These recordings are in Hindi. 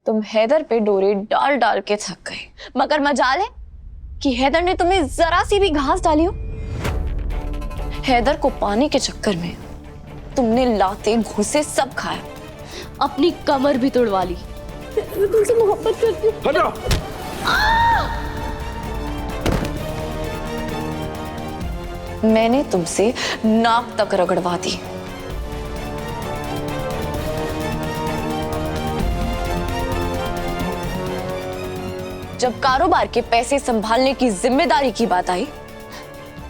तुम हैदर पे डोरे डाल डाल के थक गए, मगर मजाल है कि हैदर ने तुम्हें जरा सी भी घास डाली हो। हैदर को पाने के चक्कर में तुमने लाते घूसे सब खाया, अपनी कमर भी तोड़वा ली। मैं तुमसे मोहब्बत करती हूँ। हटो। मैंने तुमसे नाक तक रगड़वा दी। जब कारोबार के पैसे संभालने की जिम्मेदारी की बात आई,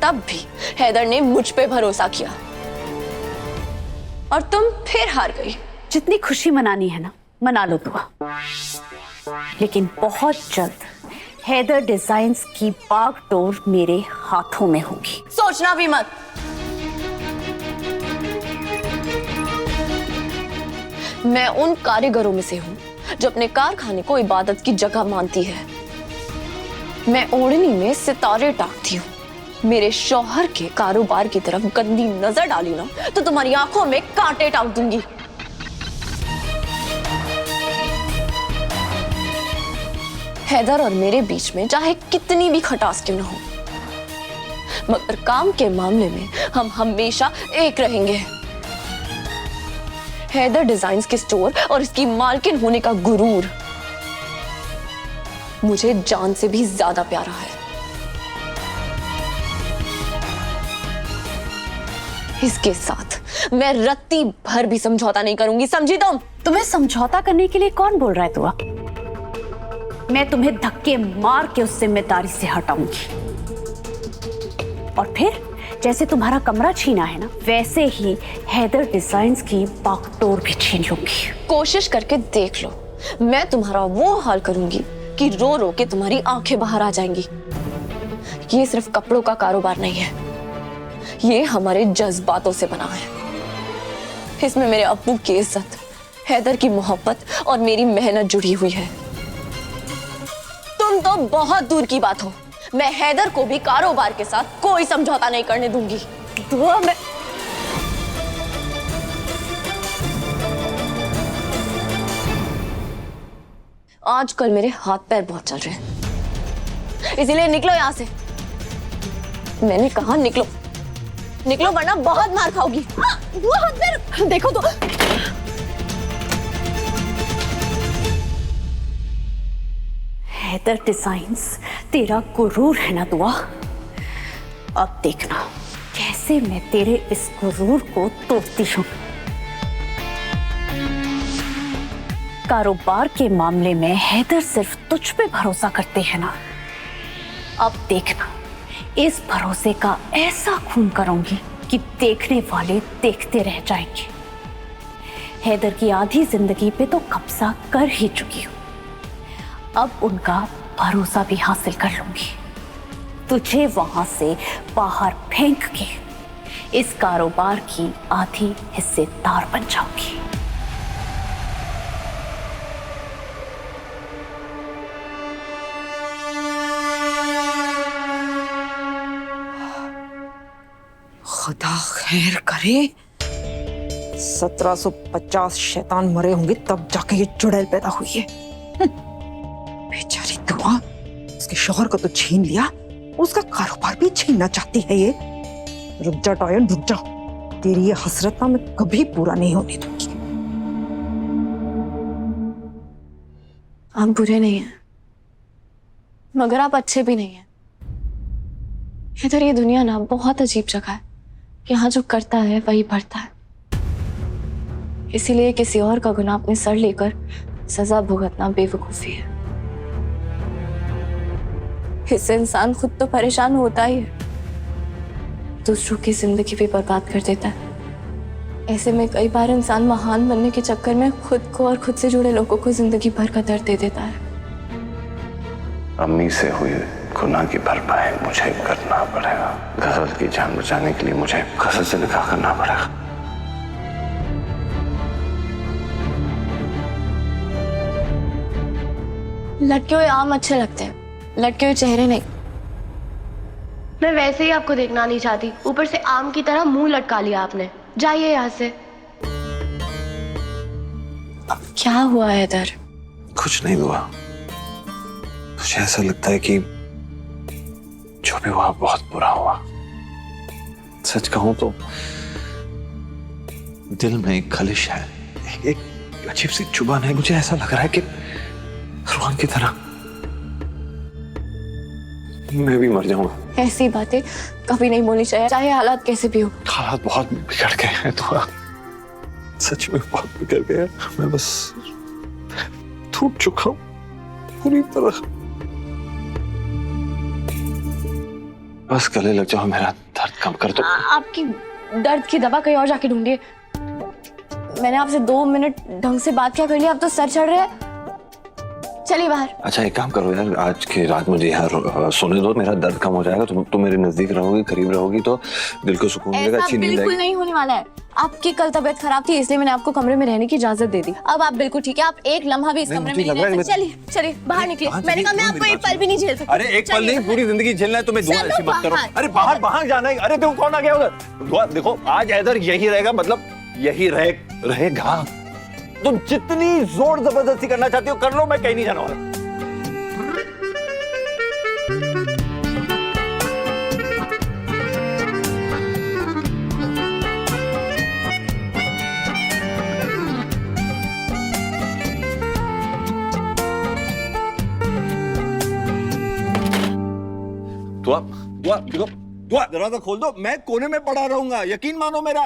तब भी हैदर ने मुझ पे भरोसा किया और तुम फिर हार गई। जितनी खुशी मनानी है ना, मना लो तुआ, लेकिन बहुत जल्द हैदर डिजाइन्स की बागडोर मेरे हाथों में होगी। सोचना भी मत। मैं उन कारीगरों में से हूं जो अपने कारखाने को इबादत की जगह मानती है। मैं ओढ़नी में सितारे टाकती हूँ। मेरे शौहर के कारोबार की तरफ गंदी नजर डाली ना तो तुम्हारी आंखों में कांटे टाक दूंगी। हैदर और मेरे बीच में चाहे कितनी भी खटास क्यों ना हो, मगर काम के मामले में हम हमेशा एक रहेंगे। हैदर डिजाइन्स के स्टोर और इसकी मालकिन होने का गुरूर मुझे जान से भी ज्यादा प्यारा है। इसके साथ मैं रत्ती भर भी समझौता नहीं करूंगी, समझी तुम? तुम्हें समझौता करने के लिए कौन बोल रहा है तुआ? मैं तुम्हें धक्के मार के उस जिम्मेदारी से हटाऊंगी और फिर जैसे तुम्हारा कमरा छीना है ना, वैसे ही हैदर डिजाइन्स की बागडोर भी छीन लूंगी। कोशिश करके देख लो, मैं तुम्हारा वो हाल करूंगी कि रो रो के तुम्हारी आंखें बाहर आ जाएंगी। ये सिर्फ कपड़ों का कारोबार नहीं है, ये हमारे जज्बातों से बना है। इसमें मेरे अब्बू की इज्जत, हैदर की मोहब्बत और मेरी मेहनत जुड़ी हुई है। तुम तो बहुत दूर की बात हो। मैं हैदर को भी कारोबार के साथ कोई समझौता नहीं करने दूंगी। दुआ मैं आजकल मेरे हाथ पैर बहुत चल रहे हैं, इसीलिए निकलो यहां से। मैंने कहा निकलो, निकलो वरना बहुत मार खाओगी। वो हाथ पैर देखो तो। हैदर डिजाइन्स तेरा गुरूर है ना दुआ, अब देखना कैसे मैं तेरे इस गुरूर को तोड़ती हूं। कारोबार के मामले में हैदर सिर्फ तुझ पे भरोसा करते हैं ना, अब देखना इस भरोसे का ऐसा खून करूंगी कि देखने वाले देखते रह जाएंगे। हैदर की आधी जिंदगी पे तो कब्जा कर ही चुकी हूं, अब उनका भरोसा भी हासिल कर लूंगी। तुझे वहां से बाहर फेंक के इस कारोबार की आधी हिस्सेदार बन जाऊंगी। खुदा खैर करे, 1750 शैतान मरे होंगे तब जाके ये चुड़ैल पैदा हुई है। बेचारी दुआ, उसके शौहर को तो छीन लिया, उसका कारोबार भी छीनना चाहती है ये। रुक जा टॉयन, रुक जा, तेरी ये हसरत ना मैं कभी पूरा नहीं होने दूंगी। आप बुरे नहीं हैं, मगर आप अच्छे भी नहीं हैं। इधर ये दुनिया ना बहुत अजीब जगह है, यहाँ जो करता है वही बढ़ता है। इसीलिए किसी और का गुनाह अपने सर लेकर सजा भुगतना बेवकूफी है। इससे इंसान खुद तो परेशान होता ही है, दूसरों की जिंदगी भी बर्बाद कर देता है। ऐसे में कई बार इंसान महान बनने के चक्कर में खुद को और खुद से जुड़े लोगों को जिंदगी भर का दर्द दे देता है। अम्मी से हुई गुनाह की भरपाई मुझे करना पड़ेगा। गजल की जान बचाने के लिए मुझे गजल से निकाह करना पड़ेगा। लटके हुए आम अच्छे लगते हैं, लटके हुए चेहरे नहीं। मैं वैसे ही आपको देखना नहीं चाहती, ऊपर से आम की तरह मुंह लटका लिया आपने। जाइए यहाँ से। क्या हुआ है इधर? कुछ नहीं दुआ, मुझे ऐसा लगता है कि जो भी हुआ बहुत बुरा हुआ। सच कहूं तो दिल में एक खलिश है, एक अजीब सी चुभन है। मुझे ऐसा लग रहा है कि रोहन की तरह मैं भी मर जाऊंगा। ऐसी बातें कभी नहीं बोलनी चाहिए, चाहे हालात कैसे भी हो। हालात बहुत बिगड़ गए हैं दुआ, सच में बहुत बिगड़ गए हैं। मैं बस टूट चुका हूं पूरी तरह। बस गले लग जाओ, मेरा दर्द कम कर दो। आपकी दर्द की दवा कहीं और जाके ढूंढिए। मैंने आपसे 2 मिनट ढंग से बात क्या कर लिया, आप तो सर चढ़ रहे हैं। चलिए बाहर। अच्छा एक काम करो यार, आज की रात मुझे यहाँ सोने दो, मेरा दर्द कम हो जाएगा। तुम मेरे नजदीक रहोगी, करीब रहोगी तो दिल को सुकून मिलेगा, अच्छी नींद बिल्कुल आएगी। नहीं होने वाला है। आपकी कल तबीयत खराब थी इसलिए मैंने आपको कमरे में रहने की इजाजत दे दी। अब आप बिल्कुल ठीक है, आप एक लम्हा भी इस कमरे में नहीं रह सकते। चलिए चलिए बाहर निकलिए। मैंने कहा मैं आपको एक पल भी नहीं झेल सकती। अरे एक पल नहीं, पूरी जिंदगी झेलना है तुम्हें। दुआ ऐसी मत करो। अरे बाहर बाहर जाना है। अरे देखो कौन आ गया उधर। दुआ देखो, आज हैदर यही रहेगा, मतलब यही रहेगा। तुम जितनी जोर जबरदस्ती करना चाहती हो कर लो, मैं कहीं नहीं जाने वाला। दुआ दरवाजा खोल दो, मैं कोने में पड़ा रहूंगा, यकीन मानो मेरा।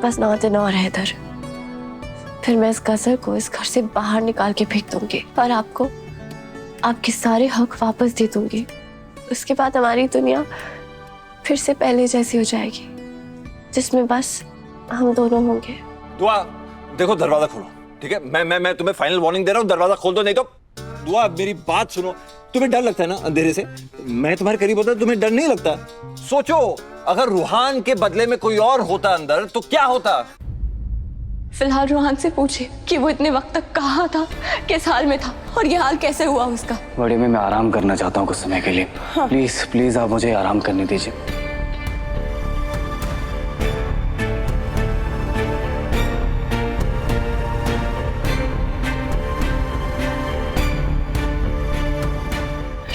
बस 9 दिन और है इधर, फिर मैं इस गजर को इस घर से बाहर निकाल के फेंक दूंगी और आपको आपके सारे हक वापस दे दूंगी। उसके बाद हमारी दुनिया फिर से पहले जैसी हो जाएगी, जिसमें बस हम दोनों होंगे। दुआ देखो, दरवाजा खोलो, ठीक है? मैं तुम्हें फाइनल वार्निंग दे रहा हूँ, दरवाजा खोल दो, नहीं तो। दुआ मेरी बात सुनो, तुम्हें डर लगता है ना अंधेरे से? मैं तुम्हारे करीब होता तुम्हें डर नहीं लगता? सोचो, अगर रूहान के बदले में कोई और होता अंदर तो क्या होता? फिलहाल रूहान से पूछे कि वो इतने वक्त तक कहाँ था, किस हाल में था और ये हाल कैसे हुआ उसका। बड़े में मैं आराम करना चाहता हूँ कुछ समय के लिए। हाँ। प्लीज प्लीज आप मुझे आराम करने दीजिए।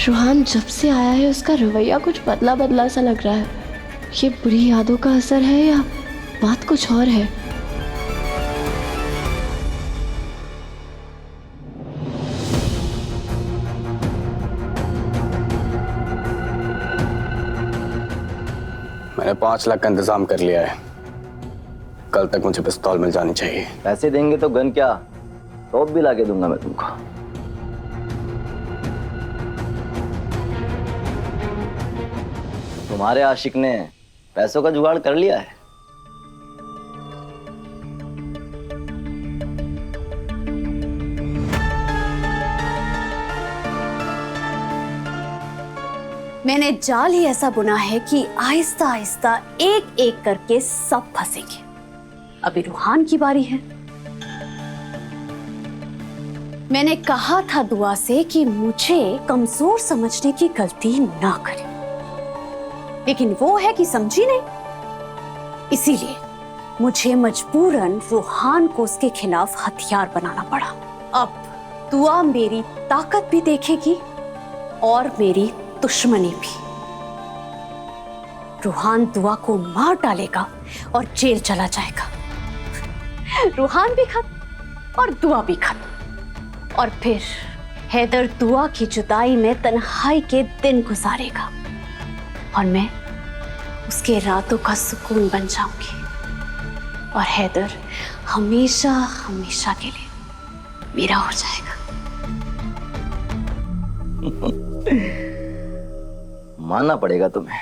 रूहान जब से आया है उसका रवैया कुछ बदला बदला सा लग रहा है। ये बुरी यादों का असर है या बात कुछ और है? मैंने 5 लाख का इंतजाम कर लिया है। कल तक मुझे पिस्तौल मिल जानी चाहिए। पैसे देंगे तो गन क्या, तोप भी लाके दूंगा मैं तुमको। तुम्हारे आशिक ने पैसों का जुगाड़ कर लिया है। मैंने जाल ही ऐसा बुना है कि आहिस्ता आहिस्ता एक एक करके सब फंसेंगे। अभी रूहान की बारी है। मैंने कहा था दुआ से कि मुझे कमजोर समझने की गलती ना करे, लेकिन वो है कि समझी नहीं। इसीलिए मुझे मजबूरन रूहान को उसके खिलाफ हथियार बनाना पड़ा। अब दुआ मेरी ताकत भी देखेगी और मेरी दुश्मनी भी। रूहान दुआ को मार डालेगा और जेल चला जाएगा। रूहान भी खत्म और दुआ भी खत्म। और फिर हैदर दुआ की जुदाई में तन्हाई के दिन गुजारेगा और मैं उसके रातों का सुकून बन जाऊंगी। और हैदर हमेशा हमेशा के लिए मेरा हो जाएगा। मानना पड़ेगा तुम्हें,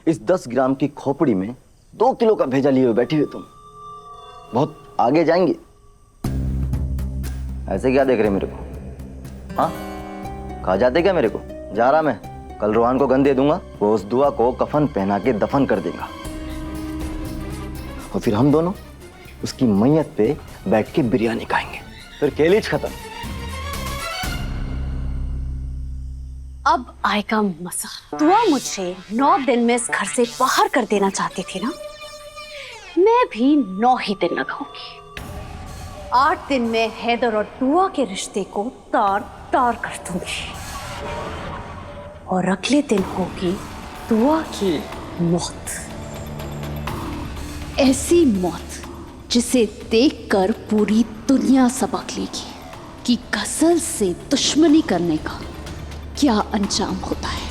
इस 10 ग्राम की खोपड़ी में 2 किलो का भेजा लिए हुए बैठी हुई तुम बहुत आगे जाएंगी। ऐसे क्या देख रहे मेरे को? हाँ, कहा जाते क्या मेरे को? जा रहा मैं, कल रूहान को गन दे दूंगा, वो उस दुआ को कफन पहना के दफन कर देगा और फिर हम दोनों उसकी मैयत पे बैठ के बिरयानी खाएंगे। फिर केलीच खत्म। अब आएगा मजा। दुआ मुझे 9 दिन में इस घर से बाहर कर देना चाहती थी ना, मैं भी 9 ही दिन लगाऊंगी। 8 दिन में हैदर और दुआ के रिश्ते को तार तार कर दूंगी और अगले दिन होगी दुआ की मौत। ऐसी मौत जिसे देखकर पूरी दुनिया सबक लेगी कि गजल से दुश्मनी करने का क्या अंजाम होता है।